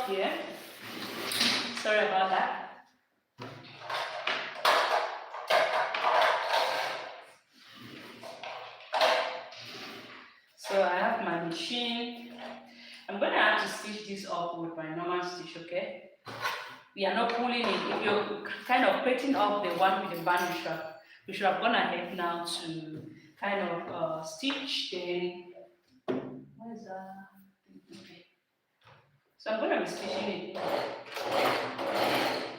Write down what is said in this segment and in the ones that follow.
off here. Sorry about that. So I have my machine. I'm going to have to stitch this up with my normal stitch, okay? We are not pulling it. If you're kind of putting up the one with the band, we should have gone ahead now to kind of stitch the, what is that? Okay. So I'm going to be stitching it.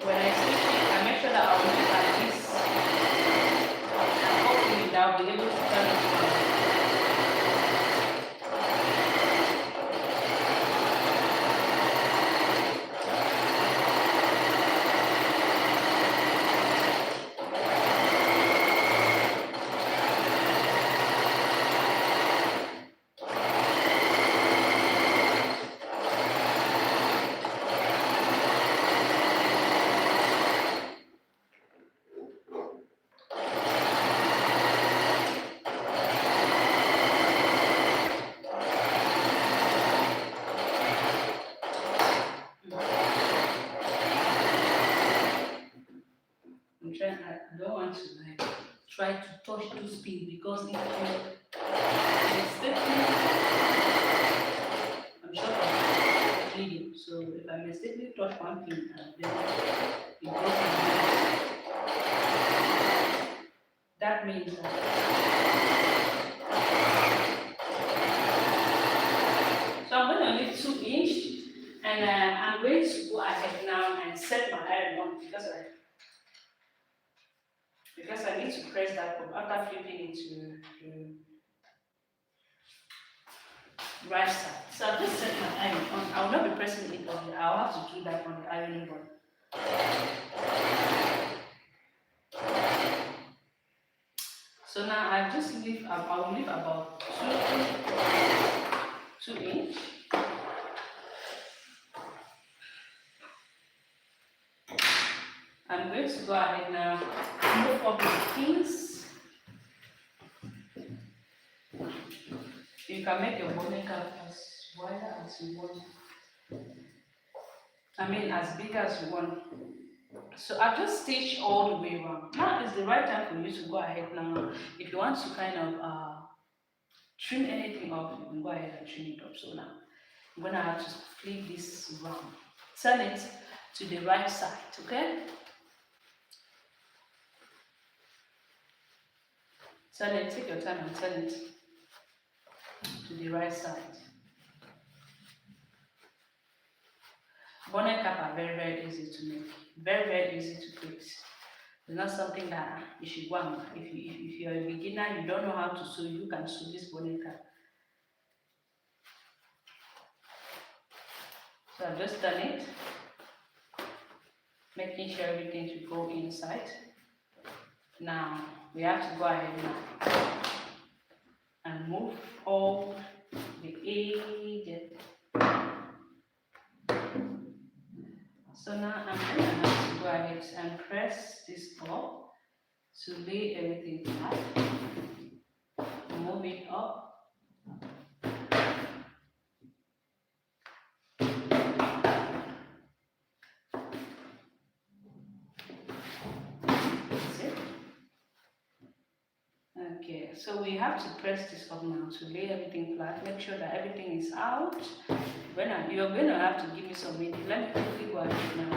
When I stitch it, I make sure that I'll do it like this. And hopefully I'll be able to turn it around. I don't want to like try to touch those pins because if I mistakenly, I'm sure I'm bleeding. So if I mistakenly touch one pin and then it goes in, that means that so I'm going to leave 2 inch and I'm going to go ahead now and set my iron on because I need to press that up after flipping it to the right side. So I'll just set my iron on. I will not be pressing it on the, I'll have to do that on the ironing board. So now I just leave, I will leave about 2 inch. I'm going to go ahead now, move up the pins. You can make your bonnet cap as wider as you want. I mean as big as you want. So I've just stitched all the way around. Now is the right time for you to go ahead now. If you want to kind of trim anything off, you can go ahead and trim it up. So now I'm gonna have to flip this around. Turn it to the right side, okay? Turn it, take your time and turn it to the right side. Bonnet cap are very, very easy to make. Very, very easy to create. It's not something that you should want. If you're a beginner, you don't know how to sew, you can sew this bonnet cap. So I've just done it, making sure everything should go inside. Now we have to go ahead now and move all the edges. So now I'm going to have to go ahead and press this up to lay everything flat. Move it up. Okay, so we have to press this up now to lay everything flat. Make sure that everything is out. You're going to have to give me some minutes. Let me quickly go ahead now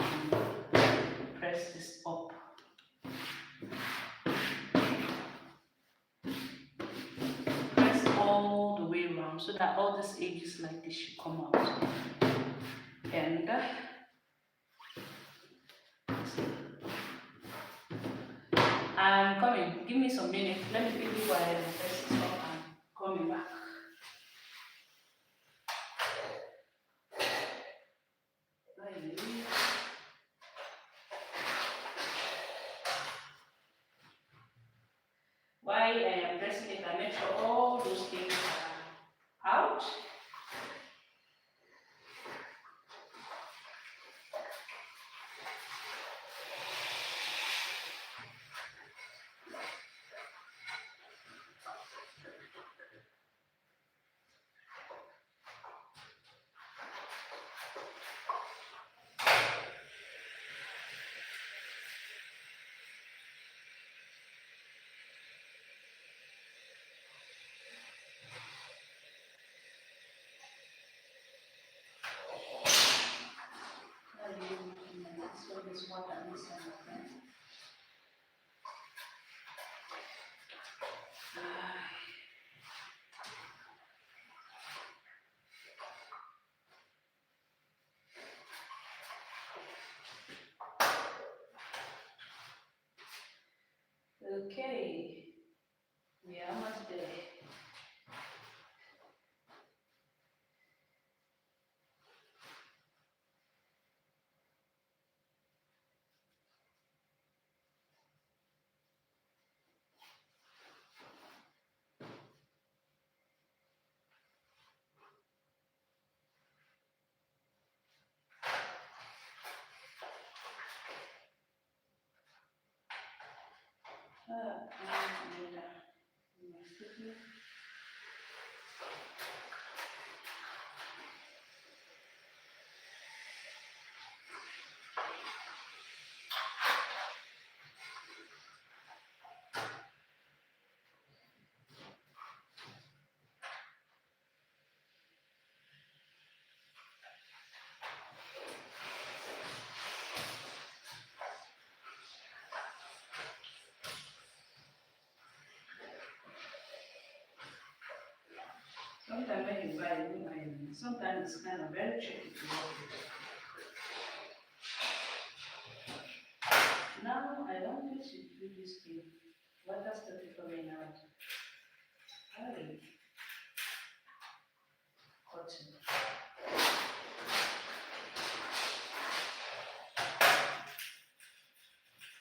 and press this up. Press all the way around so that all these edges like this should come out. And I'm coming. Give me some minutes. Let me quickly go ahead and press this up and coming back. While I am pressing it, I make sure all those things are out. this water inside of them. Okay, we are almost there. Sometimes when you buy a new iron, sometimes it's kind of very tricky to work with. Now I want you to do this thing. What does the people mean now? Cutting.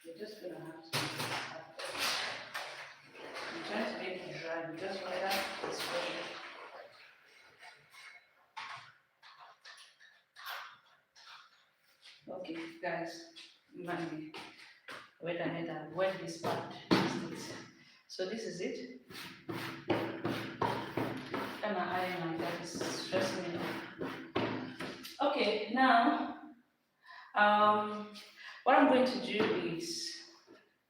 You're just gonna have to do this. I'm trying to make it dry because whether it's ready. Okay, guys, Monday. Wait ahead and wet this part. So this is it. And my iron like that is stressing me out. Okay, now what I'm going to do is,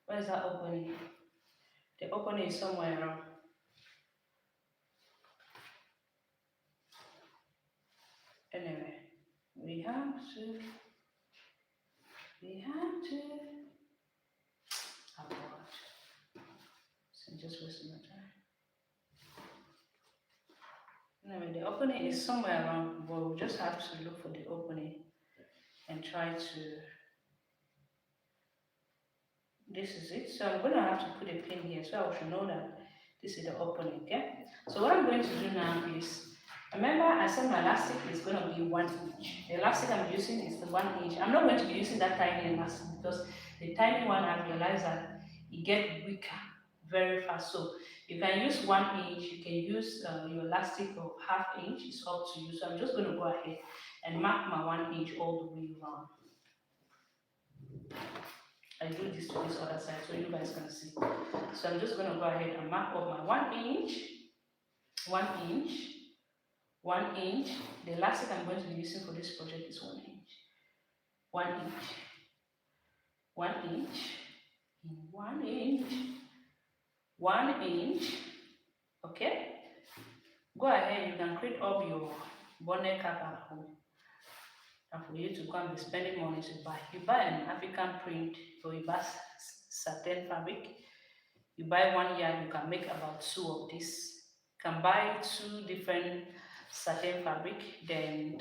where's that opening? The opening is somewhere around. Anyway, we have to. Oh God. So I'm just wasting my time. Anyway, the opening is somewhere around, but we just have to look for the opening and try to. This is it. So I'm going to have to put a pin here so I should know that this is the opening, okay? So what I'm going to do now is, remember I said my elastic is going to be 1 inch. The elastic I'm using is the 1 inch. I'm not going to be using that tiny elastic because the tiny one I realized that it gets weaker very fast. So you can use 1 inch, you can use your elastic of 1/2 inch, it's up to you. So I'm just going to go ahead and mark my 1 inch all the way around. I do this to this other side so you guys can see. So I'm just going to go ahead and mark up my 1 inch, 1 inch, 1 inch. The elastic I'm going to be using for this project is 1 inch, 1 inch, 1 inch, 1 inch, 1 inch. Okay? Go ahead, you can create up your bonnet cap at home. And for you to go and be spending money to buy. You buy an African print or you buy satin fabric. You buy 1 yard, you can make about 2 of this. You can buy 2 different satin fabric, then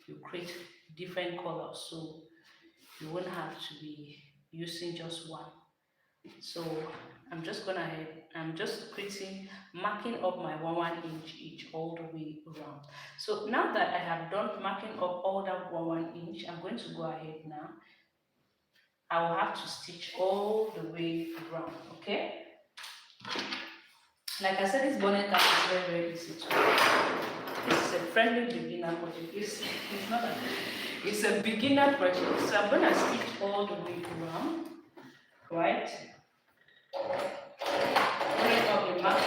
you create different colors. So you won't have to be using just one. So I'm just going ahead, I'm just marking up my 1 inch each all the way around. So now that I have done marking up all that 1 inch, I'm going to go ahead now. I will have to stitch all the way around, okay? Like I said, this bonnet cap is very, very easy to do. This is a friendly beginner project. It's a beginner project. So I'm going to stitch all the way around, right? Bring up the mark.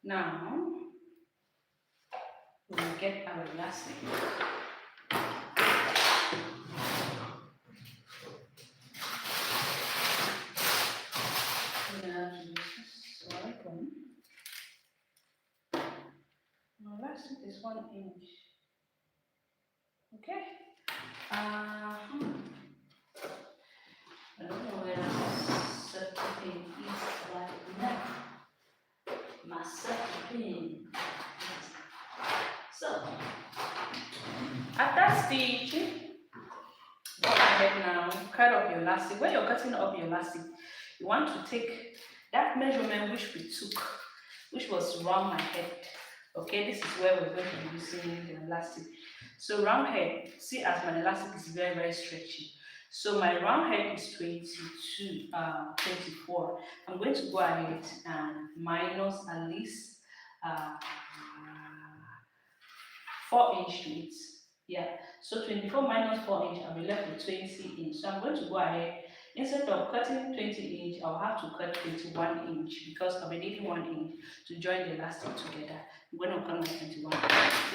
Now we will get our elastic. We have to use this one. Now elastic is 1 inch. Okay. I don't know where certain is right now. My certain. So after stitching, go ahead now, cut up your elastic. When you're cutting up your elastic, you want to take that measurement which we took, which was round my head. Okay, this is where we're going to be using the elastic. So round head, see as my elastic is very, very stretchy. So my round head is 24. I'm going to go ahead and minus at least 4 inch to it. Yeah, so 24 minus 4 inch, I'll be left with 20 inch. So I'm going to go ahead, instead of cutting 20 inch, I'll have to cut 21 inch because I'll be needing 1 inch to join the elastic together. I'm going to cut my 21.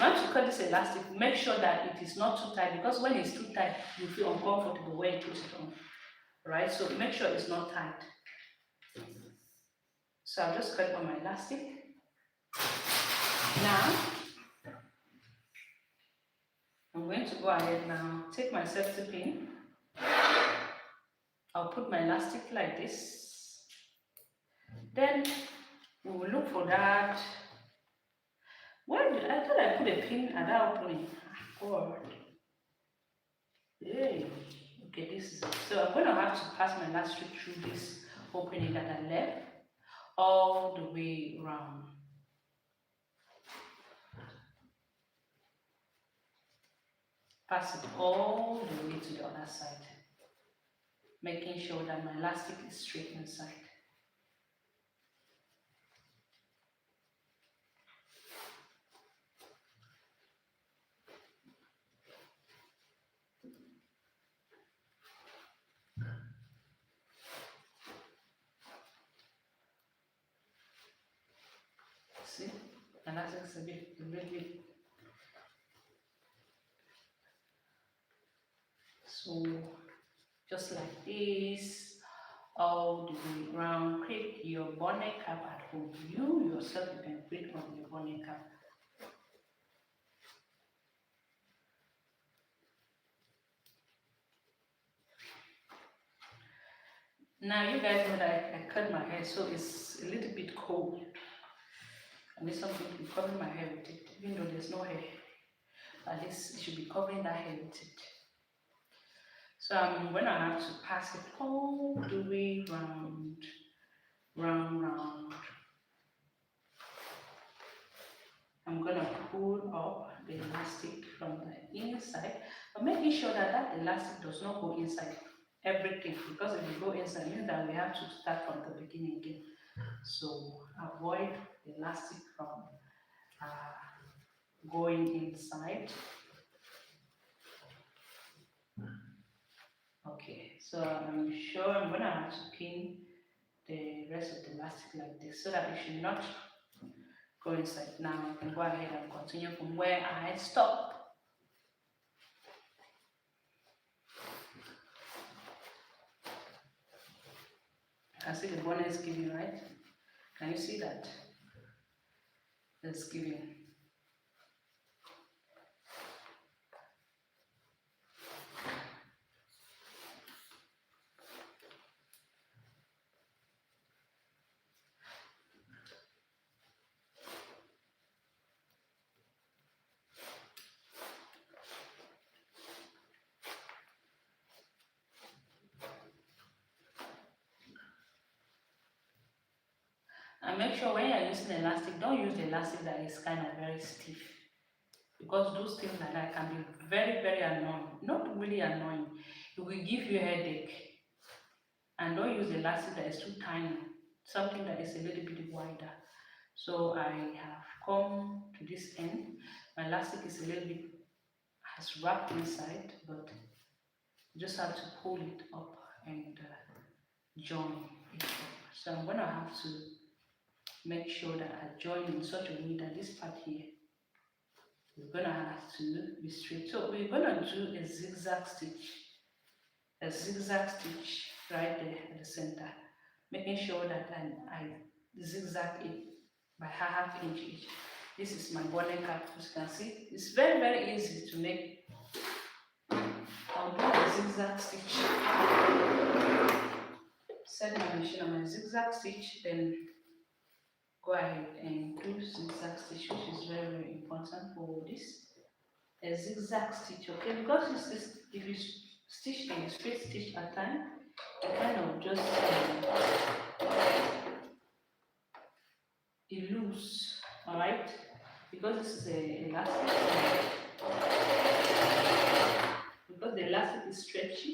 Once you cut this elastic, make sure that it is not too tight, because when it's too tight, you feel uncomfortable when you put it on. Right, so make sure it's not tight. So I'll just cut on my elastic. Now, I'm going to go ahead now, take my safety pin. I'll put my elastic like this. Then we will look for that. I thought I put a pin at that opening. God. Yay. Okay, this is it. So I'm going to have to pass my elastic through this opening that I left all the way around. Pass it all the way to the other side, making sure that my elastic is straight inside. See, elastic is a little bit. So just like this, all the way around. Create your bonnet cap at home. You yourself, you can create on your bonnet cap. Now you guys know that I cut my hair, so it's a little bit cold. I need something to be covering my hair with it, even though there's no hair. At least it should be covering that hair with it. So I'm going to have to pass it all the way round, round. I'm going to pull up the elastic from the inside, but making sure that that elastic does not go inside everything, because if you go inside, it means that we have to start from the beginning again. So avoid the elastic from going inside. Okay, so I'm sure I'm going to have to pin the rest of the elastic like this so that it should not go inside. Now I can go ahead and continue from where I stopped. I can see the bonnet is giving, right? Can you see that? It's giving. And make sure when you're using elastic, don't use the elastic that is kind of very stiff, because those things like that can be very, very annoying. Not really annoying, it will give you a headache. And don't use the elastic that is too tiny, something that is a little bit wider. So I have come to this end. My elastic is a little bit, has wrapped inside, but you just have to pull it up and join it up. So I'm going to have to make sure that I join in such a way that this part here is gonna have to be straight. So we're gonna do a zigzag stitch, right there at the center, making sure that I zigzag it by half inch each. This is my bonnet cap, as you can see. It's very easy to make. I'll do a zigzag stitch. Set my machine on my zigzag stitch, then go ahead and do zigzag stitch, which is very important for this. A zigzag stitch, okay? Because if you stitch a straight stitch at a time, you kind of just it loose, all right? Because this is a elastic, because the elastic is stretchy.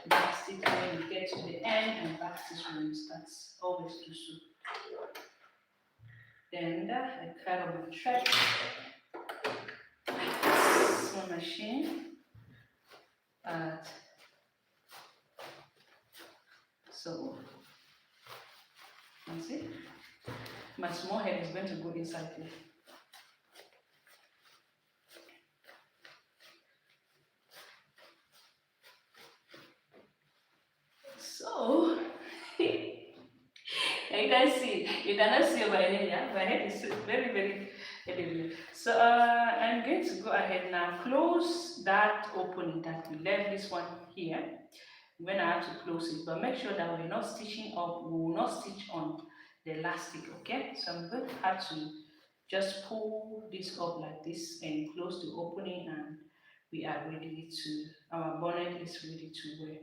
Back stitch when you get to the end, and back stitch when you start. Always do so. Then I cut on my thread. Small machine. So, you can see, my small head is going to go inside there. So, you can see, you cannot see my head, yeah? My head is very heavy. So, I'm going to go ahead now, close that opening that we left this one here. When I have to close it, but make sure that we're not stitching up, we will not stitch on the elastic, okay? So I'm going to have to just pull this up like this and close the opening, and we are ready to, our bonnet is ready to wear.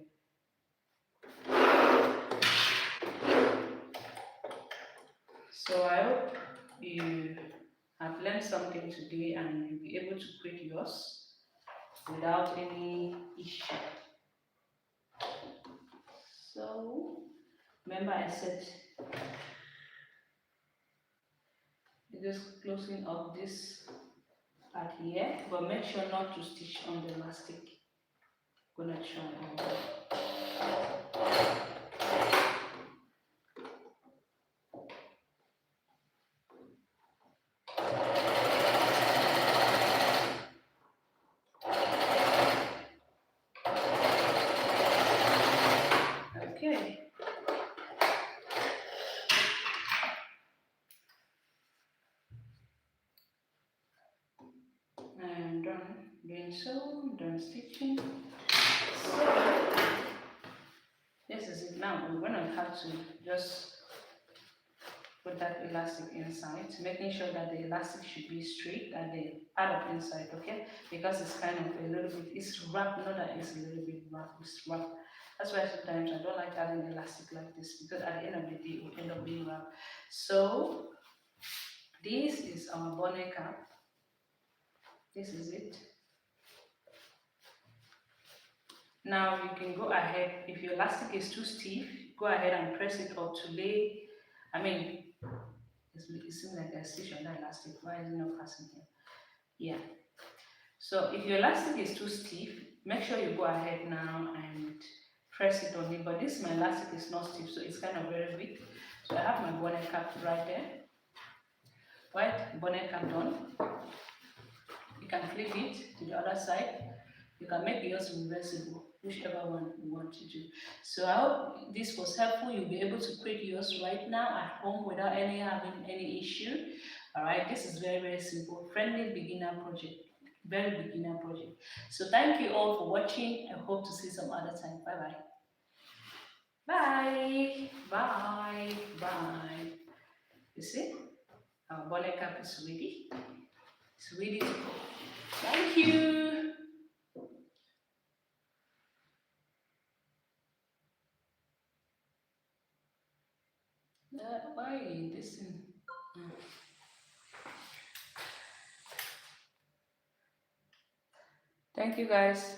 So I hope you have learned something today and you'll be able to create yours without any issue. So remember I said just closing up this part here, but make sure not to stitch on the elastic. Gonna try okay. I'm done doing so, done stitching. So this is it now. We're gonna have to just put that elastic inside, making sure that the elastic should be straight and the part of inside, okay? Because it's kind of a little bit, it's wrapped, not that it's a little bit wrapped, it's wrapped. That's why sometimes I don't like having elastic like this, because at the end of the day, it will end up being wrapped. So this is our bonnet cap. This is it. Now you can go ahead, if your elastic is too stiff, go ahead and press it up to lay, it seems like I stitch on that elastic. Why is it not fastened here? Yeah. So if your elastic is too stiff, make sure you go ahead now and press it on it. But this my elastic is not stiff, so it's kind of very weak. So I have my bonnet cap right there. Right, bonnet cap done. You can flip it to the other side. You can make yours reversible, whichever one you want to do. So I hope this was helpful. You'll be able to create yours right now at home without having any issue. All right, this is very simple, friendly beginner project, very beginner project. So thank you all for watching. I hope to see some other time. Bye bye. You see, our bonnet cap is ready. It's ready to go. Thank you. Why this thing? Thank you guys.